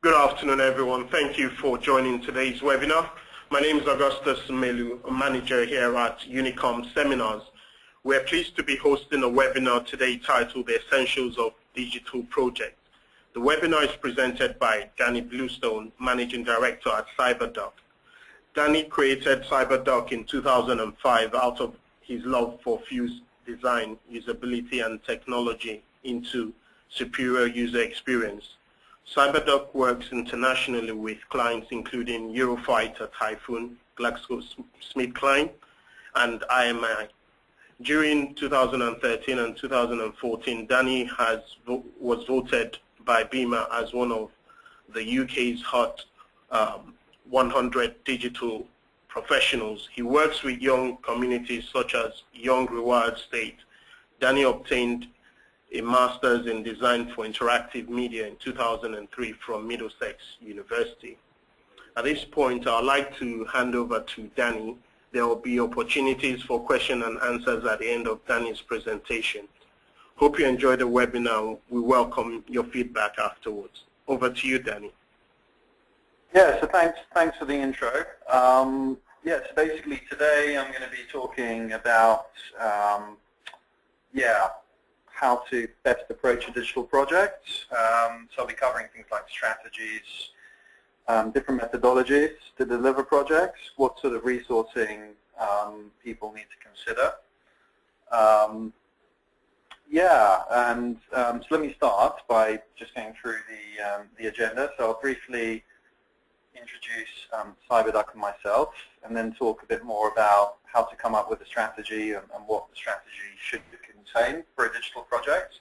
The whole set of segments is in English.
Good afternoon, everyone. Thank you for joining today's webinar. My name is Augustus Melu, a manager here at UNICOM Seminars. We're pleased to be hosting a webinar today titled The Essentials of Digital Projects. The webinar is presented by Danny Bluestone, Managing Director at CyberDoc. Danny created CyberDoc in 2005 out of his love for fused design, usability, and technology into superior user experience. CyberDoc works internationally with clients including Eurofighter, Typhoon, GlaxoSmithKline, and IMI. During 2013 and 2014, Danny was voted by BIMA as one of the UK's hot 100 digital professionals. He works with young communities such as Young Reward State. Danny obtained a Master's in Design for Interactive Media in 2003 from Middlesex University. At this point, I'd like to hand over to Danny. There will be opportunities for question and answers at the end of Danny's presentation. Hope you enjoyed the webinar. We welcome your feedback afterwards. Over to you, Danny. Yeah, so thanks for the intro. So basically today I'm going to be talking about how to best approach a digital project. So I'll be covering things like strategies, different methodologies to deliver projects, what sort of resourcing people need to consider. So let me start by just going through the agenda. So I'll briefly introduce CyberDoc and myself, and then talk a bit more about how to come up with a strategy and what the strategy should contain for a digital project.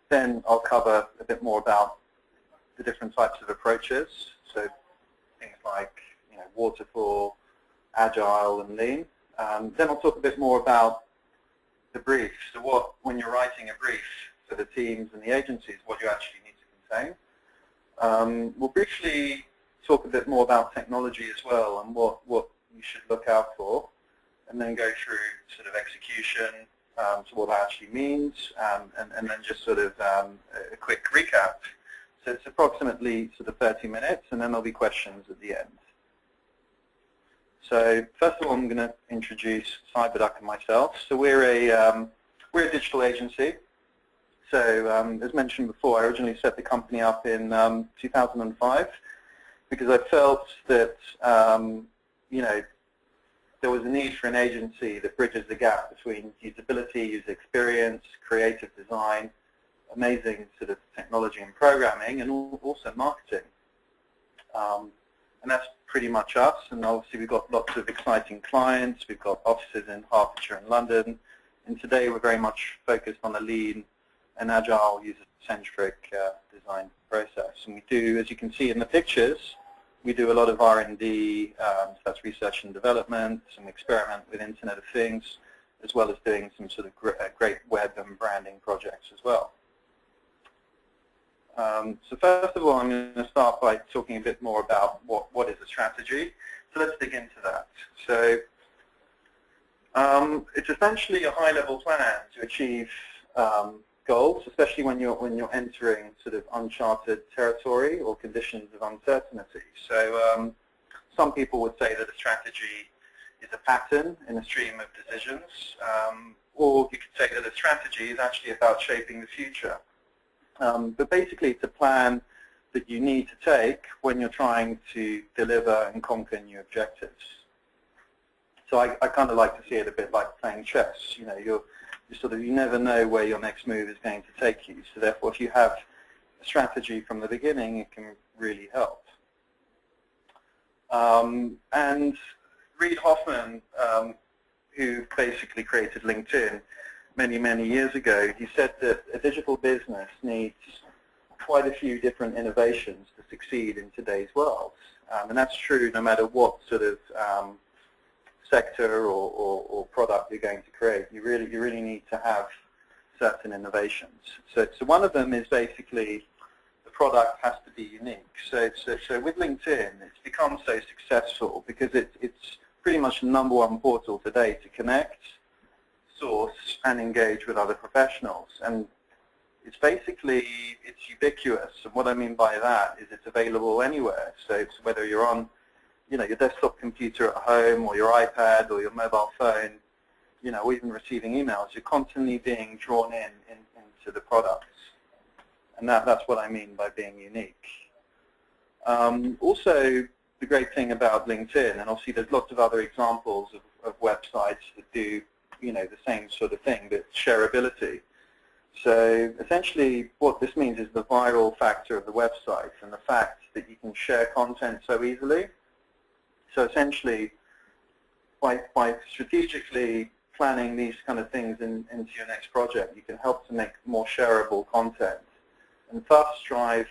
Then I'll cover a bit more about the different types of approaches, so things like waterfall, agile, and lean. Then I'll talk a bit more about the brief. So when you're writing a brief for the teams and the agencies, what you actually need to contain. We'll briefly talk a bit more about technology as well and what you should look out for, and then go through sort of execution, so what that actually means, and then just sort of a quick recap. So it's approximately sort of 30 minutes, and then there'll be questions at the end. So first of all, I'm going to introduce CyberDoc and myself. So we're a digital agency. So as mentioned before, I originally set the company up in 2005 because I felt that there was a need for an agency that bridges the gap between usability, user experience, creative design, amazing sort of technology and programming, and also marketing. And that's pretty much us. And obviously we've got lots of exciting clients. We've got offices in Hertfordshire and London. And today we're very much focused on a lean and agile user-centric design process. And we do, as you can see in the pictures, we do a lot of R&D, so that's research and development, some experiment with Internet of Things, as well as doing some sort of great web and branding projects as well. So first of all, I'm going to start by talking a bit more about what is a strategy. So let's dig into that. So it's essentially a high-level plan to achieve goals, especially when you're entering sort of uncharted territory or conditions of uncertainty. So some people would say that a strategy is a pattern in a stream of decisions, or you could say that a strategy is actually about shaping the future. But basically it's a plan that you need to take when you're trying to deliver and conquer new objectives. So I kind of like to see it a bit like playing chess. You never know where your next move is going to take you. So therefore, if you have a strategy from the beginning, it can really help. And Reid Hoffman, who basically created LinkedIn many years ago, he said that a digital business needs quite a few different innovations to succeed in today's world. And that's true no matter what sort of sector or product you're going to create. You really need to have certain innovations. So one of them is basically the product has to be unique. So with LinkedIn, it's become so successful because it's pretty much the #1 portal today to connect, source, and engage with other professionals. And it's basically, it's ubiquitous. And what I mean by that is it's available anywhere. So it's whether you're on, your desktop computer at home or your iPad or your mobile phone, or even receiving emails, you're constantly being drawn into the products. And that's what I mean by being unique. Also, the great thing about LinkedIn, and obviously there's lots of other examples of websites that do, the same sort of thing, but shareability. So essentially what this means is the viral factor of the website and the fact that you can share content so easily. So essentially, by strategically planning these kind of things into your next project, you can help to make more shareable content and thus drive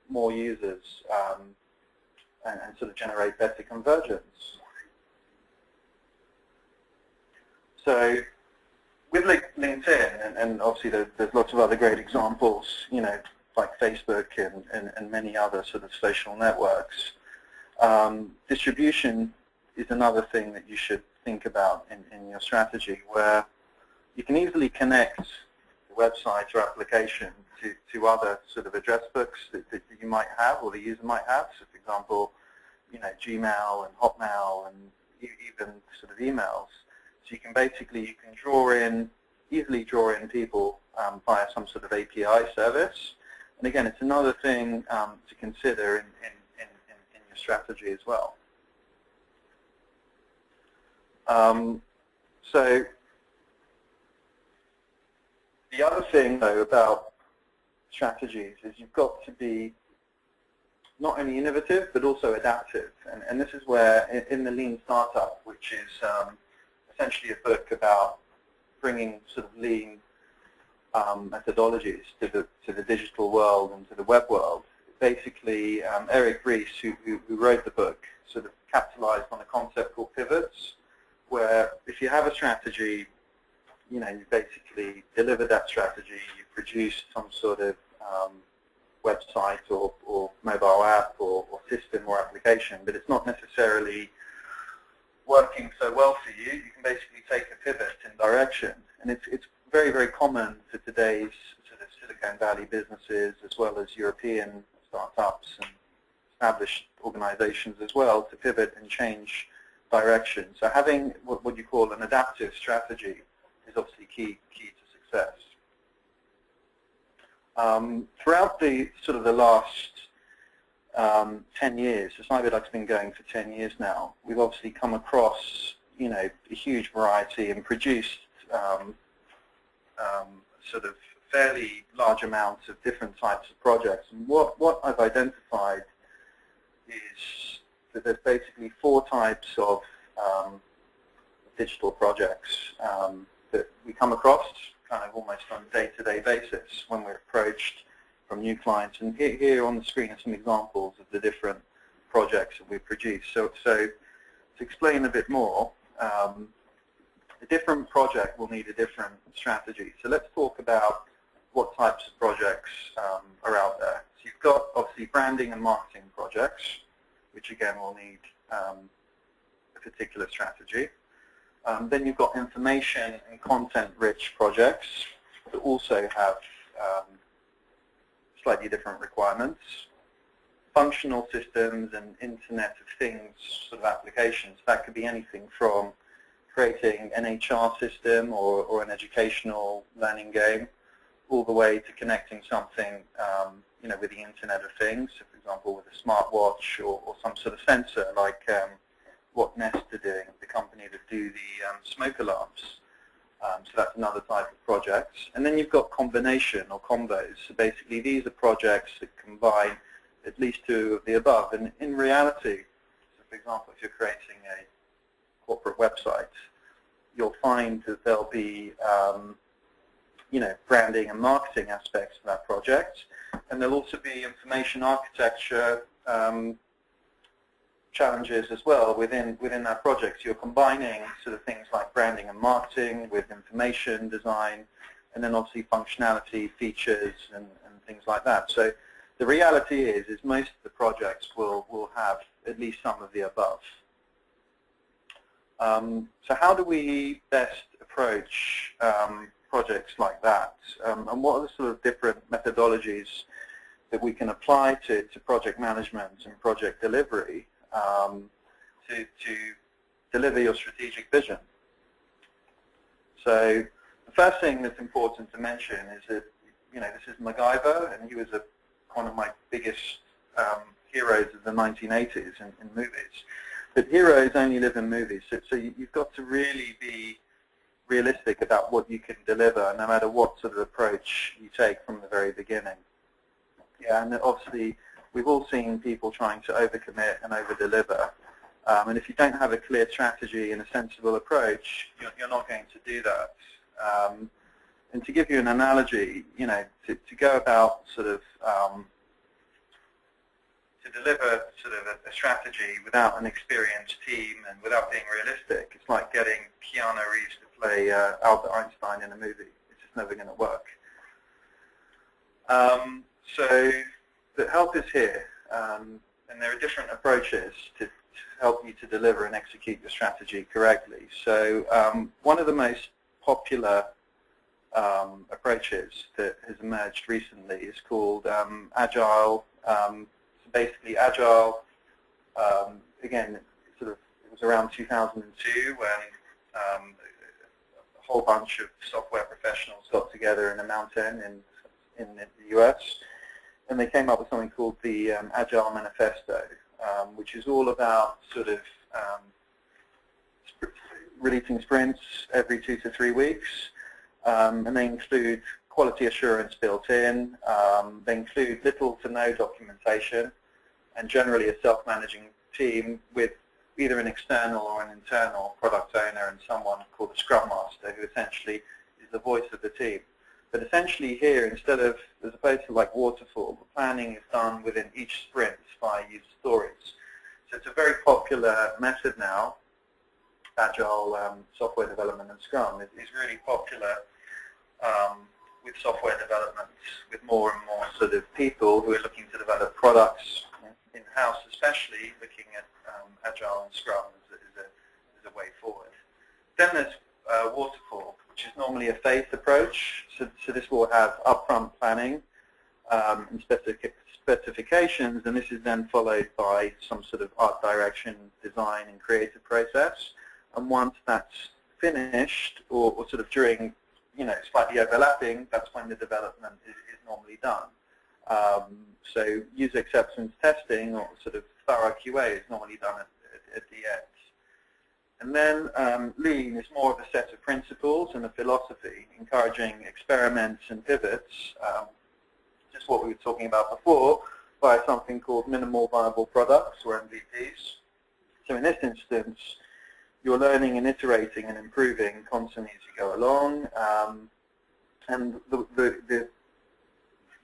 more users and sort of generate better conversions. So with LinkedIn, and obviously there's lots of other great examples, like Facebook and many other sort of social networks, distribution is another thing that you should think about in your strategy, where you can easily connect the website or application to other sort of address books that you might have or the user might have. So for example, Gmail and Hotmail and even sort of emails. So you can easily draw in people via some sort of API service. And again, it's another thing to consider in your strategy as well. So the other thing, though, about strategies is you've got to be not only innovative, but also adaptive. And this is where, in the Lean Startup, which is essentially a book about bringing sort of lean methodologies to the digital world and to the web world, basically Eric Ries, who wrote the book, sort of capitalized on a concept called pivots, where if you have a strategy, you basically deliver that strategy, you produce some sort of website or mobile app or system or application, but it's not necessarily working so well for you, you can basically take a pivot in direction. And it's very, very common for today's sort of Silicon Valley businesses as well as European startups and established organizations as well to pivot and change direction. So having what you call an adaptive strategy is obviously key to success. Throughout the last 10 years, so SciBidUc's been going for 10 years now, we've obviously come across a huge variety and produced sort of fairly large amounts of different types of projects. And what I've identified is that there's basically 4 types of digital projects that we come across kind of almost on a day-to-day basis when we're approached from new clients. And here on the screen are some examples of the different projects that we produce. So to explain a bit more, a different project will need a different strategy. So let's talk about what types of projects are out there. So you've got obviously branding and marketing projects, which again will need a particular strategy. Then you've got information and content-rich projects that also have slightly different requirements. Functional systems and Internet of Things sort of applications, that could be anything from creating an HR system or an educational learning game, all the way to connecting something with the Internet of Things, so for example with a smartwatch or some sort of sensor like what Nest are doing, the company that do the smoke alarms. So that's another type of project. And then you've got combination or combos. So basically these are projects that combine at least 2 of the above. And in reality, so for example, if you're creating a corporate website, you'll find that there'll be branding and marketing aspects of that project. And there'll also be information architecture challenges as well within that project. So you're combining sort of things like branding and marketing with information design, and then obviously functionality, features, and things like that. So the reality is most of the projects will have at least some of the above. So how do we best approach projects like that, and what are the sort of different methodologies that we can apply to project management and project delivery to deliver your strategic vision. So the first thing that's important to mention is that, this is MacGyver, and he was one of my biggest heroes of the 1980s in movies. But heroes only live in movies, so you've got to really be realistic about what you can deliver, no matter what sort of approach you take from the very beginning. Yeah, and obviously we've all seen people trying to overcommit and over-deliver. And if you don't have a clear strategy and a sensible approach, you're not going to do that. And to give you an analogy, to go about sort of to deliver sort of a strategy without an experienced team and without being realistic, it's like getting Keanu Reeves to play Albert Einstein in a movie. It's just never going to work. So the help is here, and there are different approaches to help you to deliver and execute your strategy correctly. So one of the most popular approaches that has emerged recently is called Agile. So basically, Agile, again, it was around 2002 when a whole bunch of software professionals got together in a mountain in the US, and they came up with something called the Agile Manifesto, which is all about sort of releasing sprints every 2 to 3 weeks, and they include quality assurance built in. They include little to no documentation, and generally a self-managing team with either an external or an internal product owner and someone called a scrum master, who essentially is the voice of the team. But essentially here, instead of, as opposed to like waterfall, the planning is done within each sprint via user stories. So it's a very popular method now. Agile software development and Scrum is really popular with software development, with more and more sort of people who are looking to develop products in-house, especially looking at Agile and Scrum as a way forward. Then there's waterfall, which is normally a phased approach. So this will have upfront planning and specifications, and this is then followed by some sort of art direction, design, and creative process. And once that's finished, or sort of during, slightly overlapping, that's when the development is normally done. So user acceptance testing, or sort of thorough QA, is normally done at the end. And then Lean is more of a set of principles and a philosophy, encouraging experiments and pivots, just what we were talking about before, by something called minimal viable products, or MVPs. So in this instance, you're learning and iterating and improving constantly as you go along. And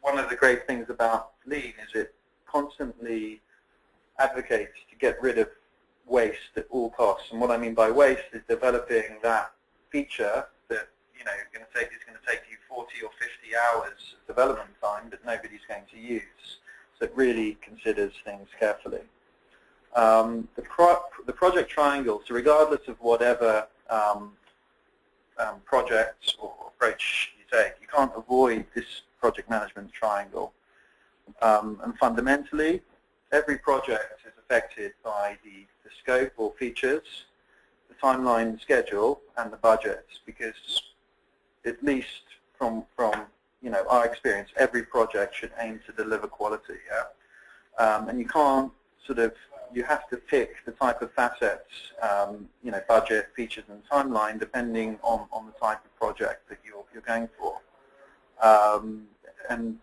one of the great things about Lean is it constantly advocates to get rid of waste at all costs. And what I mean by waste is developing that feature that is going to take you 40 or 50 hours of development time that nobody's going to use. So it really considers things carefully. The project triangle, so regardless of whatever project or approach you take, you can't avoid this project management triangle. And fundamentally, every project is affected by the scope or features, the timeline, the schedule, and the budget, because at least from our experience, every project should aim to deliver quality. Yeah? And you can't you have to pick the type of facets, budget, features, and timeline, depending on the type of project that you're going for. And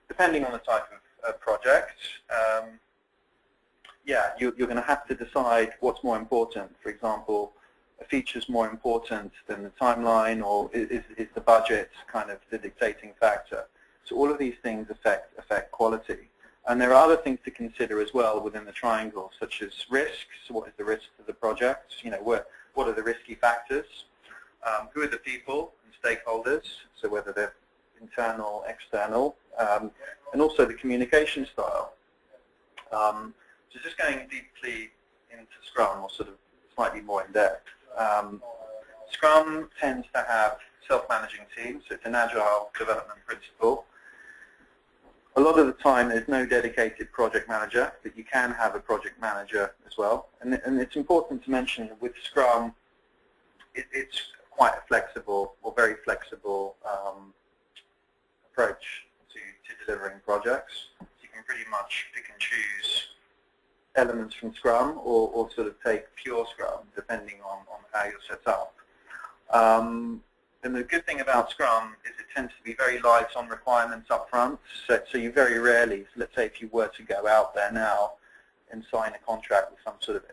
depending on the type of project, you're going to have to decide what's more important. For example, a feature is more important than the timeline, or is the budget kind of the dictating factor? So all of these things affect quality. And there are other things to consider as well within the triangle, such as risks. What is the risk to the project? What are the risky factors? Who are the people and stakeholders? So whether they're internal, external, and also the communication style. So just going deeply into Scrum, or sort of slightly more in depth. Scrum tends to have self-managing teams, so it's an agile development principle. A lot of the time there's no dedicated project manager, but you can have a project manager as well. And it's important to mention that with Scrum, it's quite a flexible or very flexible approach to delivering projects. So you can pretty much pick and choose elements from Scrum or sort of take pure Scrum depending on how you're set up. And the good thing about Scrum is it tends to be very light on requirements up front. So you very rarely, so let's say if you were to go out there now and sign a contract with some sort of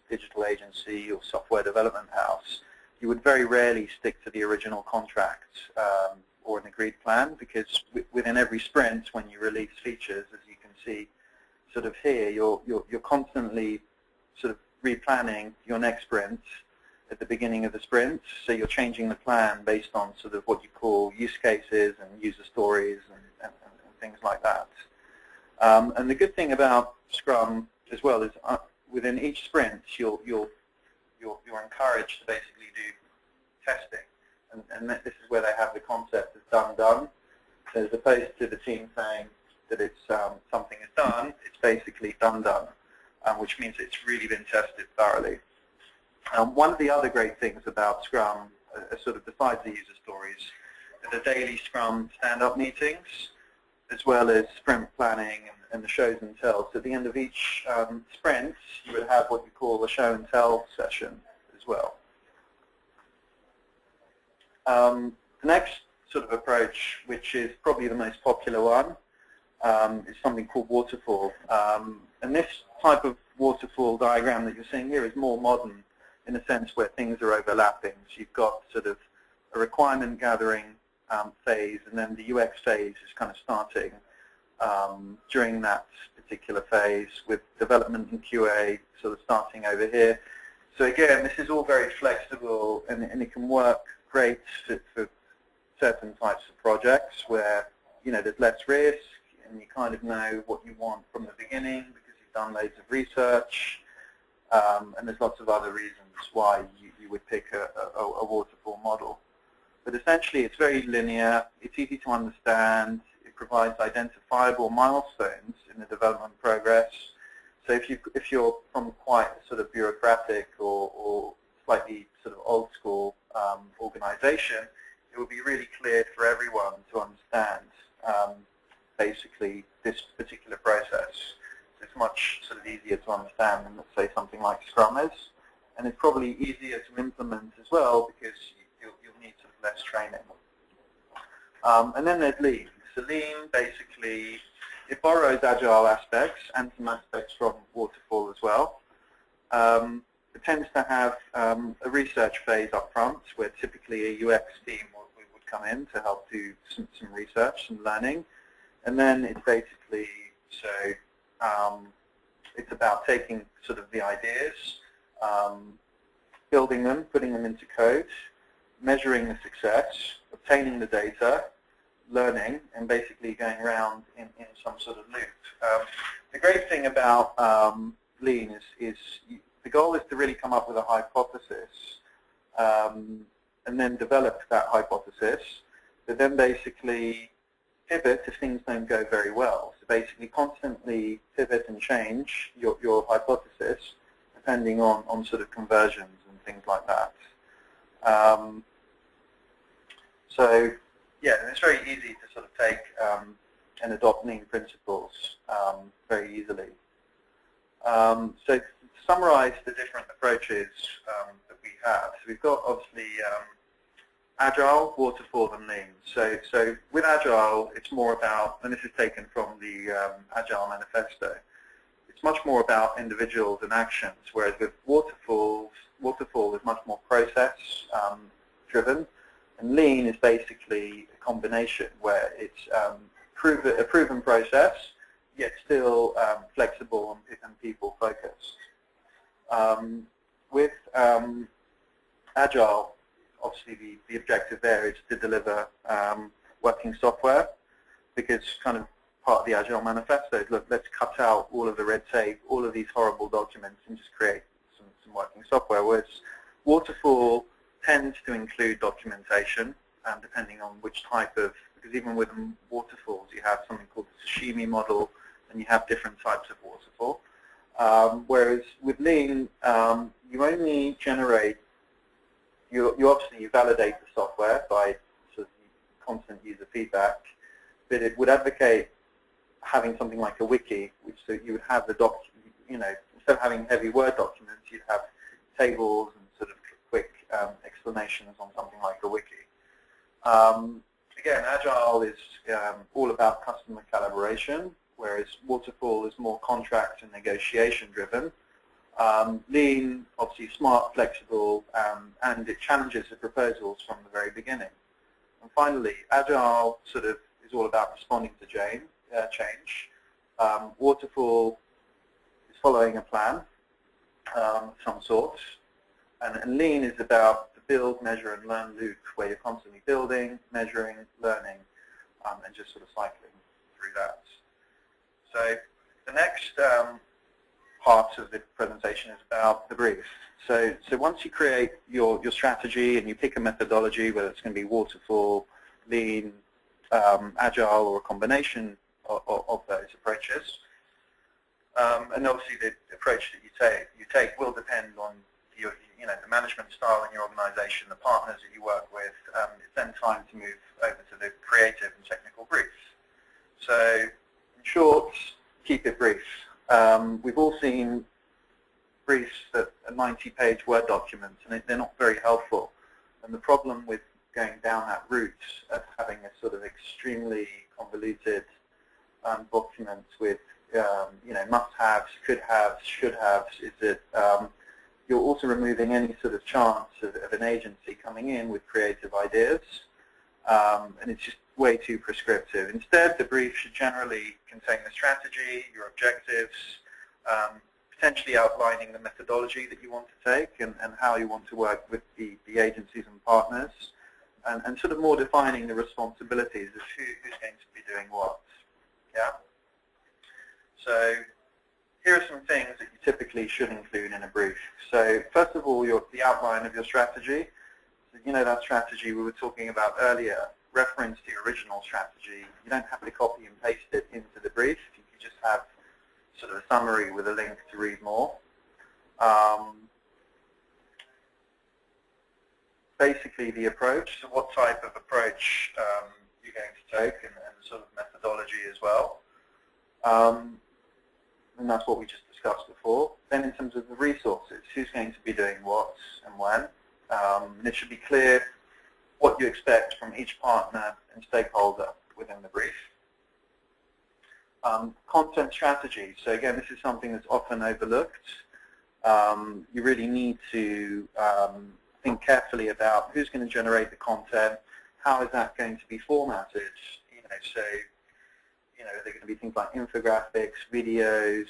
digital agency or software development house, you would very rarely stick to the original contract or an agreed plan, because within every sprint when you release features, as you can see sort of here, you're constantly sort of replanning your next sprint at the beginning of the sprint, so you're changing the plan based on sort of what you call use cases and user stories and things like that. And the good thing about Scrum as well is within each sprint you're encouraged to basically do testing, and this is where they have the concept of done, as opposed to the team saying that it's something is done. It's basically done, which means it's really been tested thoroughly. One of the other great things about Scrum, sort of besides the user stories, are the daily Scrum stand-up meetings, as well as sprint planning and the shows and tells. So at the end of each sprint, you would have what you call a show and tell session as well. The next sort of approach, which is probably the most popular one, is something called waterfall. And this type of waterfall diagram that you're seeing here is more modern, in a sense where things are overlapping. So you've got sort of a requirement gathering phase, and then the UX phase is kind of starting during that particular phase, with development and QA sort of starting over here. So again, this is all very flexible, and it can work great for certain types of projects where, you know, there's less risk and you kind of know what you want from the beginning because you've done loads of research. And there's lots of other reasons why you would pick a waterfall model. But essentially it's very linear, it's easy to understand, it provides identifiable milestones in the development progress. So if you're from quite a sort of bureaucratic or slightly sort of old school organization, it would be really clear for everyone to understand basically this particular process. It's much sort of easier to understand than, let's say, something like Scrum is, and it's probably easier to implement as well because you'll need sort of less training. And then there's Lean. So Lean basically, it borrows agile aspects and some aspects from waterfall as well. It tends to have a research phase up front where typically a UX team would come in to help do some research, some learning, and then it's basically it's about taking sort of the ideas, building them, putting them into code, measuring the success, obtaining the data, learning, and basically going around in some sort of loop. The great thing about Lean is the goal is to really come up with a hypothesis and then develop that hypothesis, but then basically pivot if things don't go very well. So basically constantly pivot and change your hypothesis depending on sort of conversions and things like that. So yeah, and it's very easy to sort of take and adopt Lean principles very easily. So to summarize the different approaches that we have, so we've got obviously Agile, Waterfall, and Lean. So with Agile, it's more about, and this is taken from the Agile Manifesto, it's much more about individuals and actions, whereas with Waterfall is much more process-driven, and Lean is basically a combination where it's a proven process, yet still flexible and people-focused. With Agile, obviously the objective there is to deliver working software, because kind of part of the Agile Manifesto is, look, let's cut out all of the red tape, all of these horrible documents, and just create some working software. Whereas Waterfall tends to include documentation, depending on which type of, because even with waterfalls, you have something called the sashimi model, and you have different types of waterfall. Whereas with Lean, you only generate, you obviously validate the software by sort of constant user feedback, but it would advocate having something like a wiki, which so you would have the instead of having heavy Word documents, you'd have tables and sort of quick explanations on something like a wiki. Again, Agile is all about customer collaboration, whereas Waterfall is more contract and negotiation driven. Lean, obviously smart, flexible, and it challenges the proposals from the very beginning. And finally, Agile sort of is all about responding to change. Waterfall is following a plan of some sort, and Lean is about the build, measure, and learn loop, where you're constantly building, measuring, learning, and just sort of cycling through that. So the next part of the presentation is about the brief. So once you create your strategy and you pick a methodology, whether it's going to be Waterfall, Lean, Agile, or a combination of those approaches, and obviously the approach that you take will depend on the management style in your organization, the partners that you work with. It's then time to move over to the creative and technical brief. So in short, keep it brief. We've all seen briefs that are 90-page Word documents, and they're not very helpful. And the problem with going down that route of having a sort of extremely convoluted documents with must-haves, could-haves, should-haves, is that you're also removing any sort of chance of an agency coming in with creative ideas, and it's just way too prescriptive. Instead, the brief should generally contain the strategy, your objectives, potentially outlining the methodology that you want to take and how you want to work with the agencies and partners, and sort of more defining the responsibilities of who's going to be doing what. Yeah. So here are some things that you typically should include in a brief. So first of all, the outline of your strategy. So, that strategy we were talking about earlier, reference to your original strategy. You don't have to copy and paste it into the brief. You can just have sort of a summary with a link to read more. Basically the approach, so what type of approach you're going to take, and sort of methodology as well. And that's what we just discussed before. Then in terms of the resources, who's going to be doing what and when. And it should be clear what you expect from each partner and stakeholder within the brief. Content strategy. So again, this is something that's often overlooked. You really need to think carefully about who's going to generate the content, how is that going to be formatted. Are there going to be things like infographics, videos?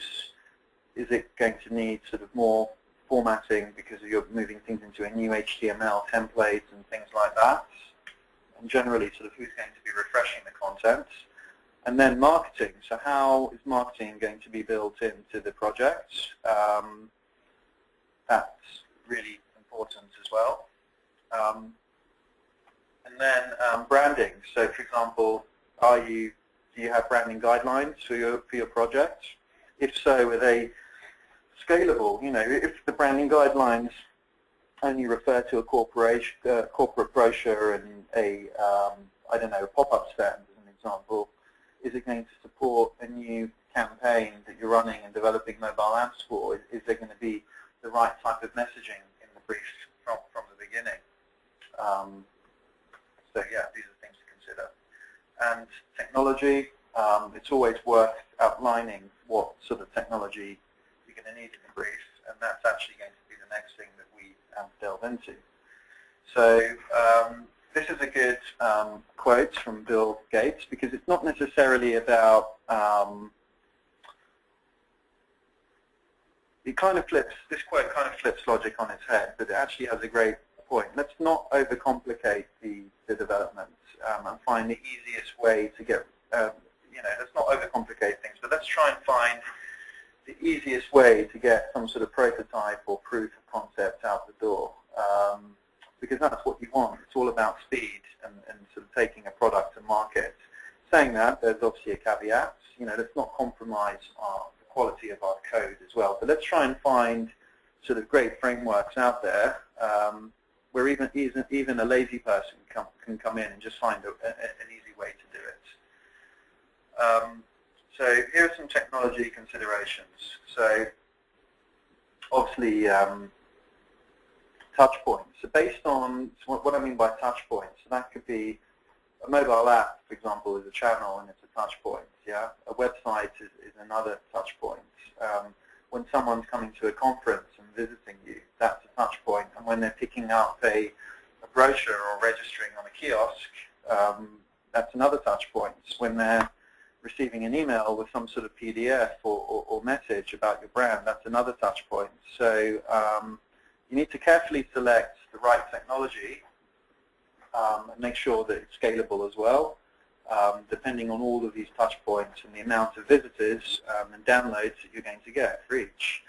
Is it going to need sort of more formatting because you're moving things into a new HTML template and things like that? And generally, sort of who's going to be refreshing the content? And then marketing. So how is marketing going to be built into the project? That's really important as well. And then branding. So for example, do you have branding guidelines for your project? If so, are they scalable? If the branding guidelines only refer to a corporate brochure and a pop-up stand, as an example, is it going to support a new campaign that you're running and developing mobile apps for? Is there going to be the right type of messaging in the brief from the beginning? So yeah, these are things to consider. And technology, it's always worth outlining what sort of technology you're going to need in the brief, and that's actually going to be the next thing that we delve into. So this is a good quote from Bill Gates, because it's not necessarily about, this quote kind of flips logic on its head, but it actually has a great point. Let's not overcomplicate the development and find the easiest way to get, let's not overcomplicate things, but let's try and find the easiest way to get some sort of prototype or proof of concept out the door. because that's what you want. It's all about speed and sort of taking a product to market. Saying that, there's obviously a caveat. Let's not compromise the quality of our code as well. But let's try and find sort of great frameworks out there where even a lazy person can come in and just find an easy way to do it. So here are some technology considerations. So obviously touch points. So based on what I mean by touch points, so that could be a mobile app, for example, is a channel and it's a touch point. Yeah, a website is another touch point. When someone's coming to a conference and visiting you, that's a touch point. And when they're picking up a brochure or registering on a kiosk, that's another touch point. When they're receiving an email with some sort of PDF or message about your brand, that's another touch point. So you need to carefully select the right technology and make sure that it's scalable as well, depending on all of these touch points and the amount of visitors and downloads that you're going to get for each.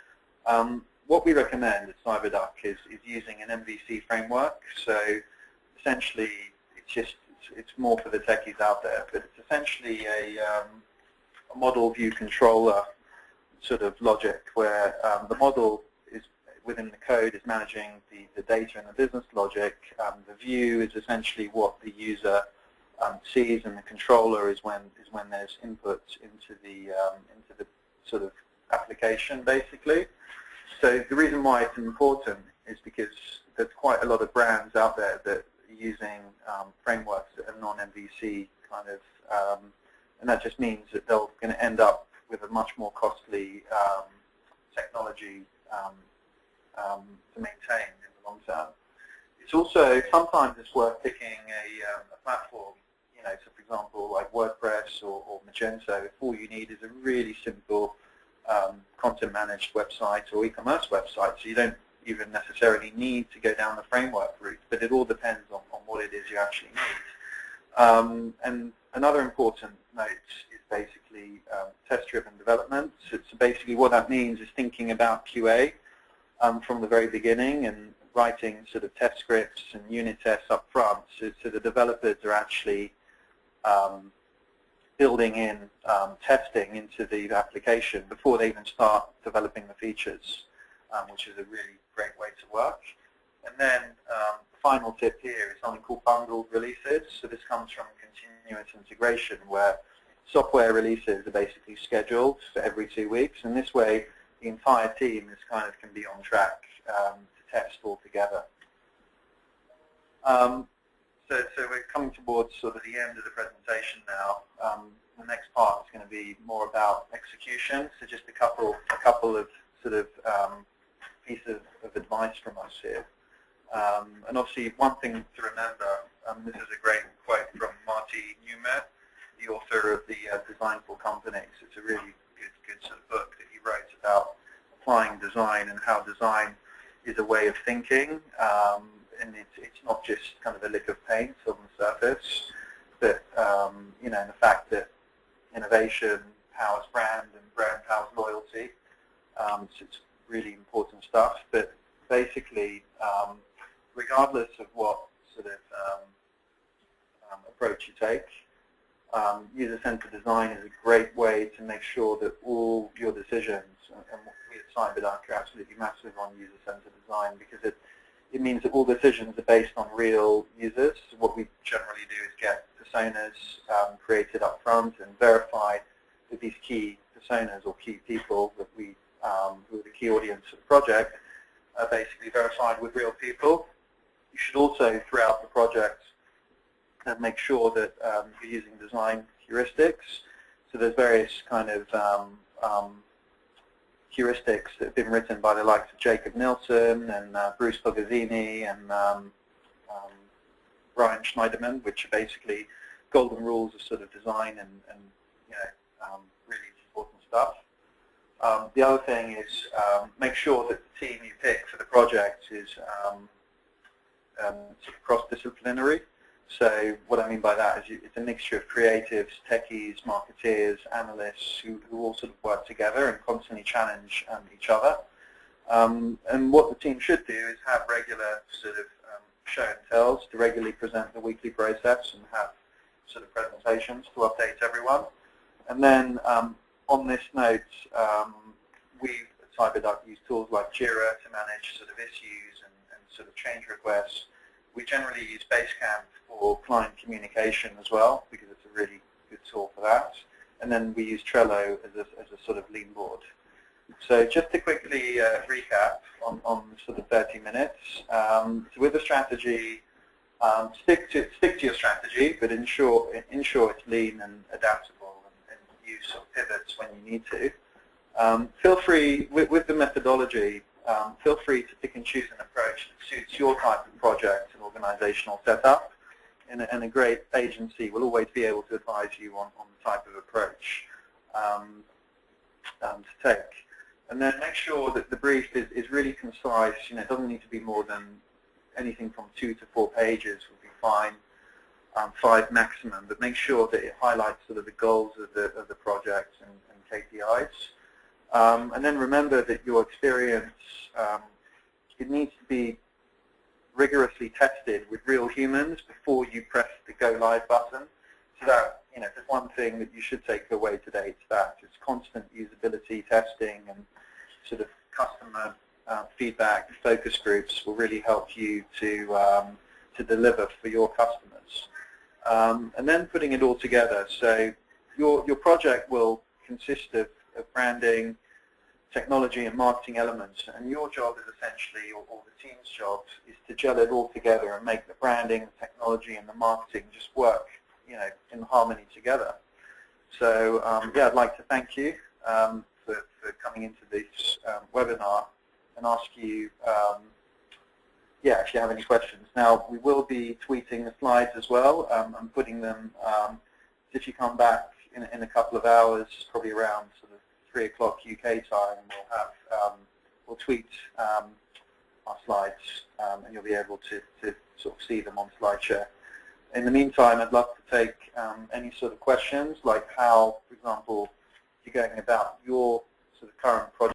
What we recommend at CyberDuck is using an MVC framework. So essentially, it's more for the techies out there, but it's essentially a model view controller sort of logic where the model is within the code is managing the data and the business logic. The view is essentially what the user sees, and the controller is when there's input into the sort of application, basically. So the reason why it's important is because there's quite a lot of brands out there that are using frameworks that are non-MVC kind of, and that just means that they're going to end up with a much more costly technology to maintain in the long term. It's also, sometimes it's worth picking a platform, so for example, like WordPress or Magento, if all you need is a really simple content-managed website or e-commerce website, so you don't even necessarily need to go down the framework route, but it all depends on what it is you actually need. And another important note is basically test-driven development. So basically what that means is thinking about QA from the very beginning and writing sort of test scripts and unit tests up front, so the developers are actually building in testing into the application before they even start developing the features, which is a really great way to work. And then the final tip here is something called bundled releases. So this comes from continuous integration, where software releases are basically scheduled for every 2 weeks, and this way the entire team can be on track to test all together. So we're coming towards sort of the end of the presentation now. The next part is going to be more about execution. So just a couple of sort of pieces of advice from us here. And obviously, one thing to remember, this is a great quote from Marty Neumann, the author of the Design for Companies. It's a really good sort of book that he wrote about applying design and how design is a way of thinking. And it's not just kind of a lick of paint on the surface, but the fact that innovation powers brand and brand powers loyalty. So it's really important stuff. But basically, regardless of what sort of approach you take, user-centered design is a great way to make sure that all your decisions, and we at CyberDuck are absolutely massive on user-centered design, because it means that all decisions are based on real users. What we generally do is get personas created up front and verify that these key personas or key people that who are the key audience of the project are basically verified with real people. You should also, throughout the project, make sure that you're using design heuristics. So there's various kind of heuristics that have been written by the likes of Jacob Nielsen and Bruce Togazzini and Brian Schneiderman, which are basically golden rules of sort of design and really important stuff. The other thing is make sure that the team you pick for the project is sort of cross-disciplinary. So what I mean by that is it's a mixture of creatives, techies, marketeers, analysts who all sort of work together and constantly challenge each other. And what the team should do is have regular sort of show and tells, to regularly present the weekly process and have sort of presentations to update everyone. And then on this note, we at CyberDuck use tools like Jira to manage sort of issues and sort of change requests. We generally use Basecamp for client communication as well, because it's a really good tool for that. And then we use Trello as a sort of lean board. So just to quickly recap on sort of 30 minutes. So with the strategy, stick to your strategy, but ensure it's lean and adaptable, and use sort of pivots when you need to. Feel free, with the methodology, feel free to pick and choose an approach that suits your type of project and organizational setup. And a great agency will always be able to advise you on the type of approach to take. And then make sure that the brief is really concise. You know, it doesn't need to be more than anything from 2 to 4 pages would be fine, 5 maximum. But make sure that it highlights sort of the goals of the project and KPIs. And then remember that your experience, it needs to be rigorously tested with real humans before you press the go live button. So that, you know, if there's one thing that you should take away today, it's that. It's constant usability testing and sort of customer feedback, focus groups will really help you to deliver for your customers. And then putting it all together. So your project will consist of branding, technology and marketing elements, and your job is essentially, or the team's job, is to gel it all together and make the branding, the technology and the marketing just work, you know, in harmony together. So yeah, I'd like to thank you for coming into this webinar and ask you, yeah, if you have any questions. Now, we will be tweeting the slides as well. I'm putting them, if you come back in a couple of hours, probably around sort of 3 o'clock UK time, we'll have we'll tweet our slides, and you'll be able to sort of see them on SlideShare. In the meantime, I'd love to take any sort of questions, like how, for example, you're going about your sort of current project.